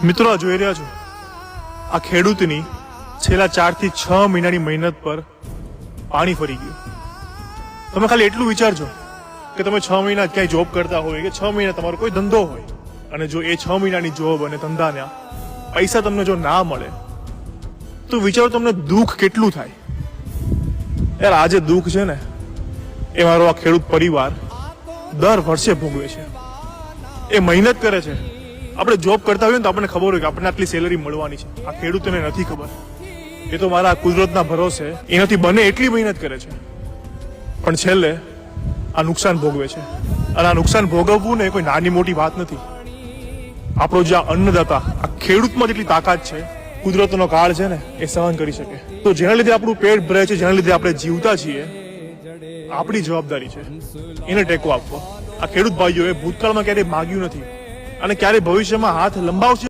મિત્રો આ જોઈ રહ્યા છો, આ ખેડૂતની છેલ્લા 4 થી 6 મહિનાની મહેનત પર પાણી ફરી ગયું. તમે ખાલી એટલું વિચારજો કે તમે 6 મહિના ક્યાંય જોબ કરતા હોય કે 6 મહિના તમારો કોઈ ધંધો હોય, અને જો એ 6 મહિનાની જોબ અને ધંધાના પૈસા તમને જો ના મળે તો વિચારો તમને દુઃખ કેટલું થાય. યાર આ જે દુઃખ છે ને એ મારો આ ખેડૂત પરિવાર દર વર્ષે ભોગવે છે. એ મહેનત કરે છે. આપણે જોબ કરતા હોઈએ ને તો આપણને ખબર હોય કે આપણને આટલી સેલરી મળવાની છે. આ ખેડૂતોને નથી ખબર. એ તો મારા કુદરતના ભરોસે એનાથી બને એટલી મહેનત કરે છે, પણ છેલ્લે આ નુકસાન ભોગવે છે. અને આ નુકસાન ભોગવવું ને કોઈ નાની મોટી વાત નથી. આપણો જે અન્નદાતા, આ ખેડૂતમાં જેટલી તાકાત છે, કુદરતનો કાળ છે ને એ સહન કરી શકે. તો જેના લીધે આપણું પેટ ભરે છે, જેના લીધે આપણે જીવતા છીએ, આપણી જવાબદારી છે એને ટેકો આપવો. આ ખેડૂત ભાઈઓએ ભૂતકાળમાં ક્યારેય માગ્યું નથી અને ક્યારેય ભવિષ્યમાં હાથ લંબાવશે